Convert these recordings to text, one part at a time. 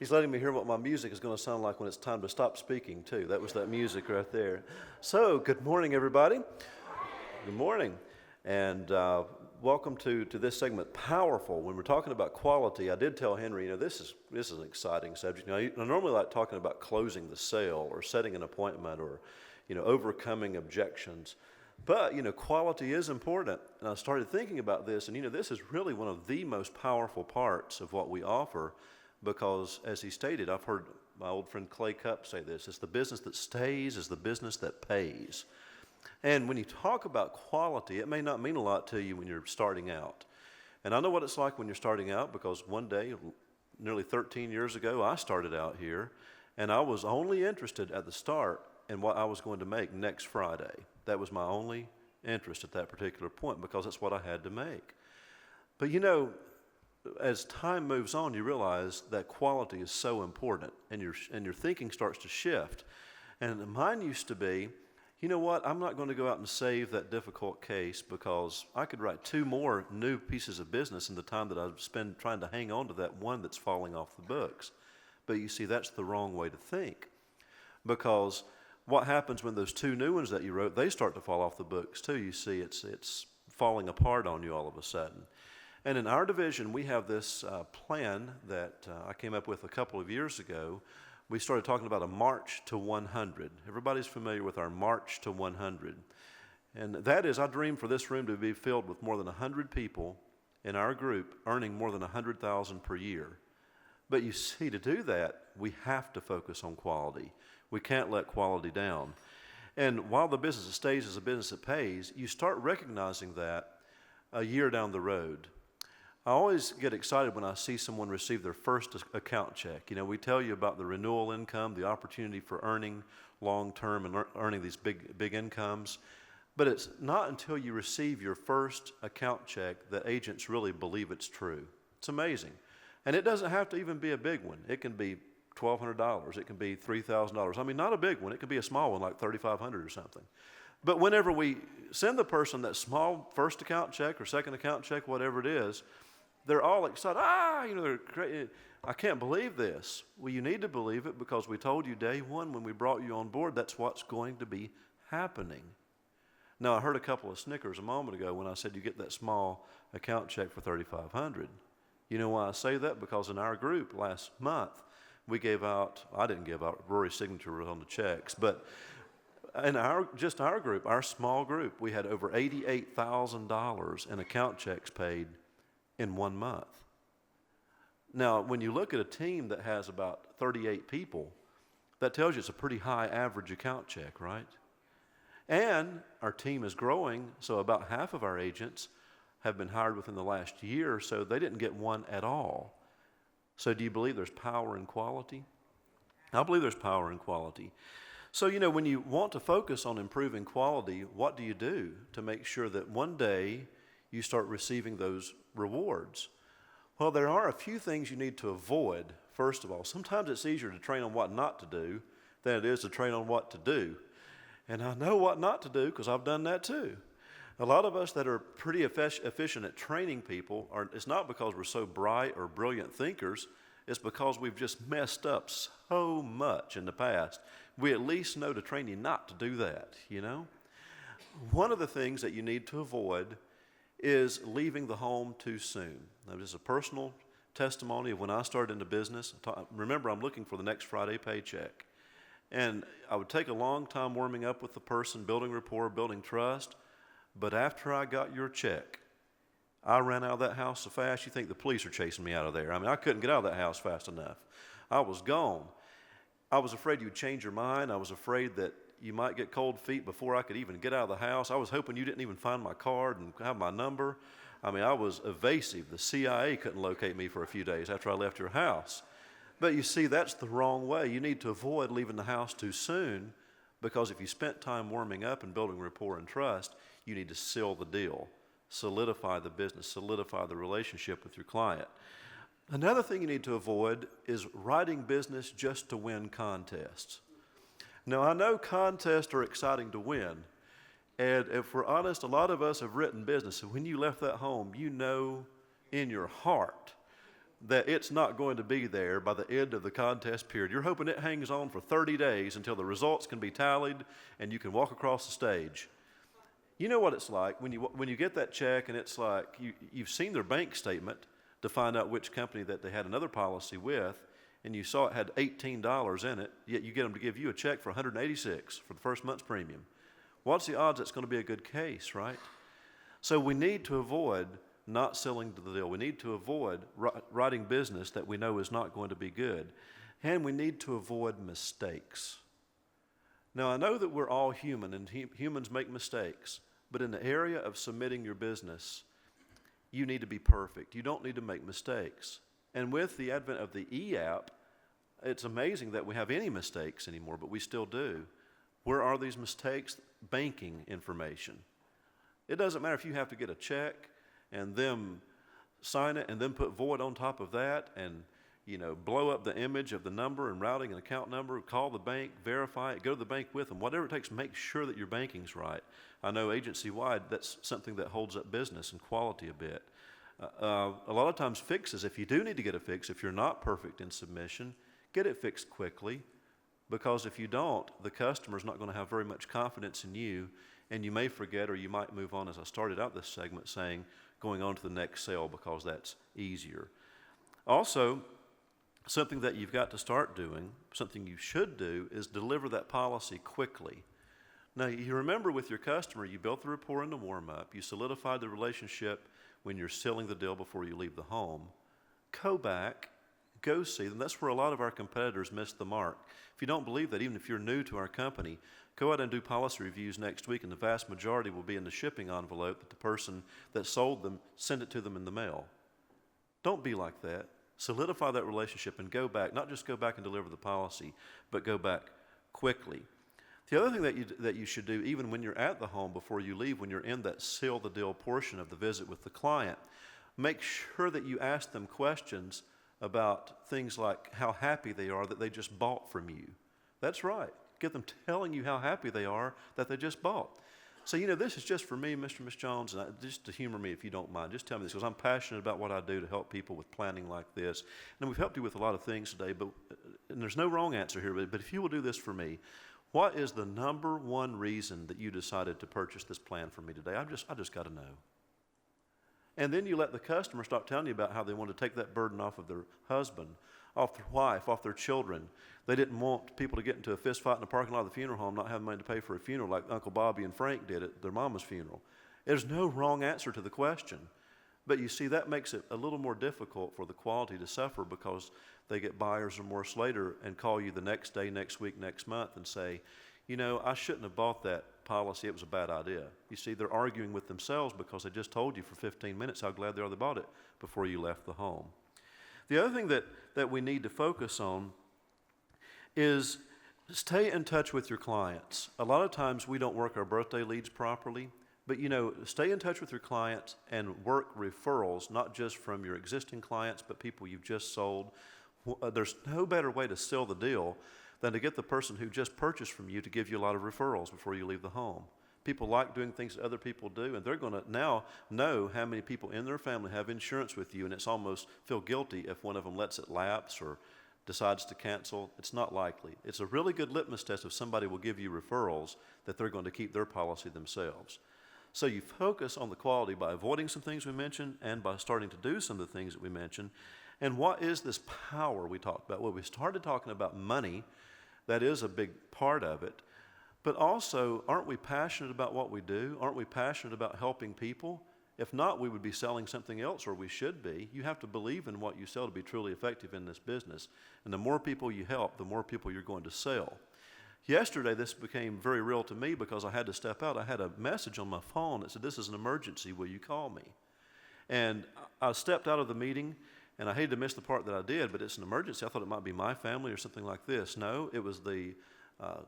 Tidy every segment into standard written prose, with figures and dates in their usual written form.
He's letting me hear what my music is going to sound like when it's time to stop speaking, too. That was that music right there. So, good morning, everybody. Good morning. And welcome to this segment, Powerful. When we're talking about quality, I did tell Henry, this is an exciting subject. I normally like talking about closing the sale or setting an appointment or, overcoming objections. But, quality is important. And I started thinking about this, and, this is really one of the most powerful parts of what we offer. Because, as he stated, I've heard my old friend Clay Cupp say this, it's the business that stays is the business that pays. And when you talk about quality, it may not mean a lot to you when you're starting out. And I know what it's like when you're starting out because one day, nearly 13 years ago, I started out here, and I was only interested at the start in what I was going to make next Friday. That was my only interest at that particular point because that's what I had to make. But as time moves on, you realize that quality is so important, and your thinking starts to shift. And mine used to be, you know what, I'm not going to go out and save that difficult case because I could write 2 more new pieces of business in the time that I spend trying to hang on to that one that's falling off the books. But you see, that's the wrong way to think, because what happens when those 2 new ones that you wrote, they start to fall off the books too. You see, it's falling apart on you all of a sudden. And in our division, we have this plan that I came up with a couple of years ago. We started talking about a March to 100. Everybody's familiar with our March to 100. And that is, I dream for this room to be filled with more than 100 people in our group earning more than $100,000 per year. But you see, to do that, we have to focus on quality. We can't let quality down. And while the business that stays is a business that pays, you start recognizing that a year down the road. I always get excited when I see someone receive their first account check. We tell you about the renewal income, the opportunity for earning long-term and earning these big incomes. But it's not until you receive your first account check that agents really believe it's true. It's amazing. And it doesn't have to even be a big one. It can be $1,200. It can be $3,000. I mean, not a big one. It could be a small one like $3,500 or something. But whenever we send the person that small first account check or second account check, whatever it is, they're all excited. They're great. I can't believe this. Well, you need to believe it because we told you day one when we brought you on board that's what's going to be happening. Now, I heard a couple of snickers a moment ago when I said you get that small account check for $3,500. You know why I say that? Because in our group last month, we gave out, I didn't give out, Rory's signature was on the checks, but in our group, our small group, we had over $88,000 in account checks paid in 1 month. Now, when you look at a team that has about 38 people, that tells you it's a pretty high average account check, right? And our team is growing, so about half of our agents have been hired within the last year, so they didn't get one at all. So do you believe there's power in quality? I believe there's power in quality. So, when you want to focus on improving quality, what do you do to make sure that one day you start receiving those rewards? Well, there are a few things you need to avoid, first of all. Sometimes it's easier to train on what not to do than it is to train on what to do. And I know what not to do because I've done that too. A lot of us that are pretty efficient at training people, it's not because we're so bright or brilliant thinkers, it's because we've just messed up so much in the past. We at least know to train you not to do that, One of the things that you need to avoid is leaving the home too soon. Now, this is a personal testimony of when I started into business. Remember, I'm looking for the next Friday paycheck. And I would take a long time warming up with the person, building rapport, building trust. But after I got your check, I ran out of that house so fast, you think the police are chasing me out of there. I mean, I couldn't get out of that house fast enough. I was gone. I was afraid you'd change your mind. I was afraid that you might get cold feet before I could even get out of the house. I was hoping you didn't even find my card and have my number. I mean, I was evasive. The CIA couldn't locate me for a few days after I left your house. But you see, that's the wrong way. You need to avoid leaving the house too soon because if you spent time warming up and building rapport and trust, you need to seal the deal, solidify the business, solidify the relationship with your client. Another thing you need to avoid is writing business just to win contests. Now, I know contests are exciting to win, and if we're honest, a lot of us have written business, and when you left that home, in your heart that it's not going to be there by the end of the contest period. You're hoping it hangs on for 30 days until the results can be tallied and you can walk across the stage. You know what it's like when you get that check and it's like you've seen their bank statement to find out which company that they had another policy with, and you saw it had $18 in it, yet you get them to give you a check for $186 for the first month's premium. What's the odds it's going to be a good case, right? So we need to avoid not selling to the deal. We need to avoid writing business that we know is not going to be good. And we need to avoid mistakes. Now, I know that we're all human and humans make mistakes, but in the area of submitting your business, you need to be perfect. You don't need to make mistakes. And with the advent of the e-app, it's amazing that we have any mistakes anymore, but we still do. Where are these mistakes? Banking information. It doesn't matter if you have to get a check and them sign it and then put void on top of that and blow up the image of the number and routing and account number, call the bank, verify it, go to the bank with them, whatever it takes to make sure that your banking's right. I know agency-wide that's something that holds up business and quality a bit. A lot of times fixes, if you do need to get a fix, if you're not perfect in submission, get it fixed quickly, because if you don't, the customer's not going to have very much confidence in you, and you may forget or you might move on, as I started out this segment saying, going on to the next sale because that's easier. Also, something that you've got to start doing, something you should do, is deliver that policy quickly. Now, you remember with your customer, you built the rapport in the warm-up, you solidified the relationship when you're sealing the deal before you leave the home. Go back, go see them. That's where a lot of our competitors miss the mark. If you don't believe that, even if you're new to our company, go out and do policy reviews next week, and the vast majority will be in the shipping envelope that the person that sold them sent it to them in the mail. Don't be like that. Solidify that relationship and go back. Not just go back and deliver the policy, but go back quickly. The other thing that you should do, even when you're at the home before you leave, when you're in that seal the deal portion of the visit with the client, make sure that you ask them questions about things like how happy they are that they just bought from you. That's right. Get them telling you how happy they are that they just bought. So, this is just for me, Mr. and Miss Jones, and just to humor me if you don't mind. Just tell me this, because I'm passionate about what I do to help people with planning like this. And we've helped you with a lot of things today, and there's no wrong answer here, but if you will do this for me, what is the number one reason that you decided to purchase this plan for me today? I just got to know. And then you let the customer start telling you about how they want to take that burden off of their husband, off their wife, off their children. They didn't want people to get into a fist fight in the parking lot of the funeral home, not having money to pay for a funeral like Uncle Bobby and Frank did at their mama's funeral. There's no wrong answer to the question. But you see, that makes it a little more difficult for the quality to suffer, because they get buyer's remorse later and call you the next day, next week, next month and say, I shouldn't have bought that policy. It was a bad idea. You see, they're arguing with themselves because they just told you for 15 minutes how glad they are they bought it before you left the home. The other thing that we need to focus on is stay in touch with your clients. A lot of times we don't work our birthday leads properly, but stay in touch with your clients and work referrals, not just from your existing clients, but people you've just sold. There's no better way to seal the deal than to get the person who just purchased from you to give you a lot of referrals before you leave the home. People like doing things that other people do, and they're going to now know how many people in their family have insurance with you, and it's almost feel guilty if one of them lets it lapse or decides to cancel. It's not likely. It's a really good litmus test if somebody will give you referrals that they're going to keep their policy themselves. So you focus on the quality by avoiding some things we mentioned and by starting to do some of the things that we mentioned. And what is this power we talked about? Well, we started talking about money. That is a big part of it. But also, aren't we passionate about what we do? Aren't we passionate about helping people? If not, we would be selling something else, or we should be. You have to believe in what you sell to be truly effective in this business. And the more people you help, the more people you're going to sell. Yesterday, this became very real to me because I had to step out. I had a message on my phone that said, "This is an emergency. Will you call me?" And I stepped out of the meeting, and I hated to miss the part that I did, but it's an emergency. I thought it might be my family or something like this. No, it was the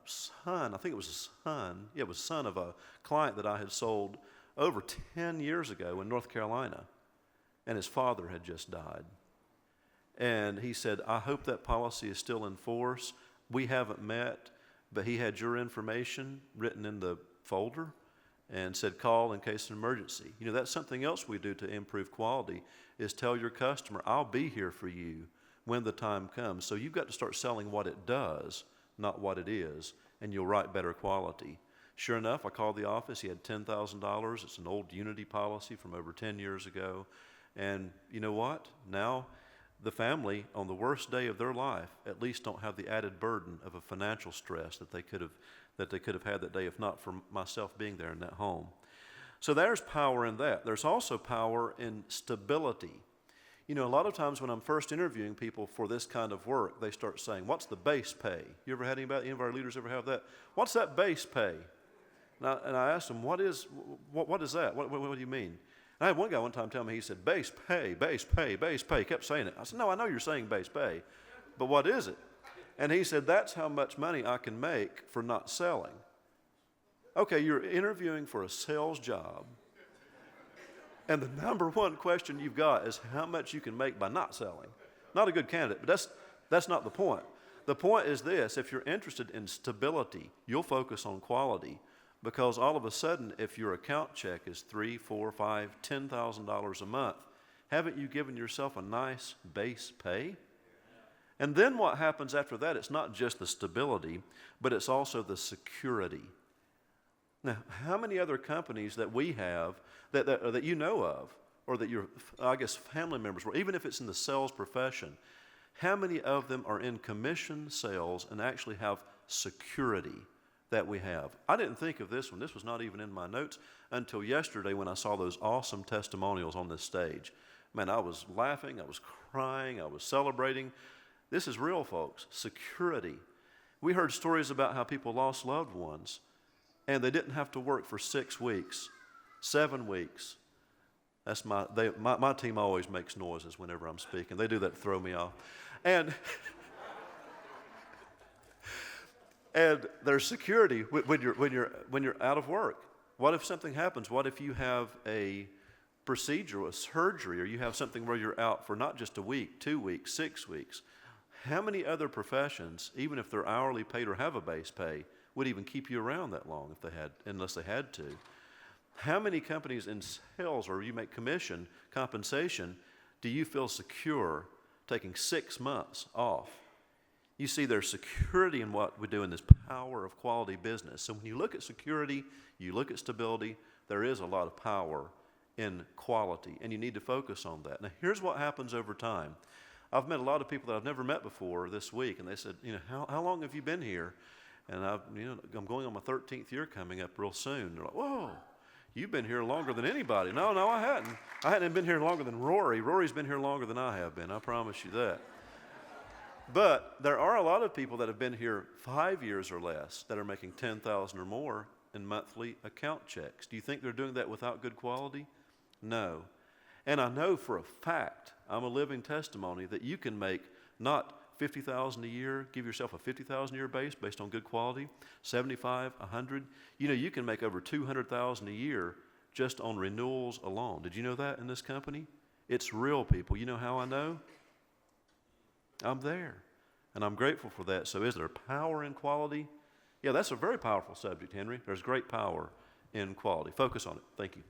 son. I think it was a son. Yeah, it was the son of a client that I had sold over 10 years ago in North Carolina, and his father had just died. And he said, "I hope that policy is still in force. We haven't met, but he had your information written in the folder, and said call in case of an emergency. You know, that's something else we do to improve quality, is tell your customer, I'll be here for you when the time comes. So you've got to start selling what it does, not what it is, and you'll write better quality. Sure enough, I called the office. He had $10,000. It's an old Unity policy from over 10 years ago. And you know what? Now the family, on the worst day of their life, at least don't have the added burden of a financial stress that they could have had that day, if not for myself being there in that home. So there's power in that. There's also power in stability. You know, a lot of times when I'm first interviewing people for this kind of work, they start saying, what's the base pay? You ever had any of our leaders ever have that? What's that base pay? And I asked them, what is that? What do you mean? And I had one guy one time tell me, he said, base pay, base pay, base pay. He kept saying it. I said, no, I know you're saying base pay, but what is it? And he said, that's how much money I can make for not selling. Okay, you're interviewing for a sales job, and the number one question you've got is how much you can make by not selling. Not a good candidate, but that's not the point. The point is this: if you're interested in stability, you'll focus on quality, because all of a sudden, if your account check is $3,000, $4,000, $5,000, $10,000 a month, haven't you given yourself a nice base pay? And then what happens after that? It's not just the stability, but it's also the security. Now, how many other companies that we have that you know of, or that your, I guess, family members were, even if it's in the sales profession, how many of them are in commission sales and actually have security that we have? I didn't think of this one. This was not even in my notes until yesterday when I saw those awesome testimonials on this stage. Man, I was laughing, I was crying, I was celebrating. This is real, folks. Security. We heard stories about how people lost loved ones, and they didn't have to work for 6 weeks, 7 weeks. That's my team always makes noises whenever I'm speaking. They do that to throw me off. And there's security when you're out of work. What if something happens? What if you have a procedure, a surgery, or you have something where you're out for not just a week, 2 weeks, 6 weeks? How many other professions, even if they're hourly paid or have a base pay, would even keep you around that long unless they had to? How many companies in sales, or you make commission, compensation, do you feel secure taking 6 months off? You see, there's security in what we do in this power of quality business. So when you look at security, you look at stability, there is a lot of power in quality, and you need to focus on that. Now, here's what happens over time. I've met a lot of people that I've never met before this week, and they said, you know, how long have you been here? And I'm going on my 13th year coming up real soon. They're like, whoa, you've been here longer than anybody. No, I hadn't. I hadn't been here longer than Rory. Rory's been here longer than I have been, I promise you that. But there are a lot of people that have been here 5 years or less that are making $10,000 or more in monthly account checks. Do you think they're doing that without good quality? No. And I know for a fact, I'm a living testimony, that you can make not $50,000 a year, give yourself a $50,000 a year base based on good quality, 75, 100. You know, you can make over $200,000 a year just on renewals alone. Did you know that in this company? It's real, people. You know how I know? I'm there, and I'm grateful for that. So is there power in quality? Yeah, that's a very powerful subject, Henry. There's great power in quality. Focus on it. Thank you.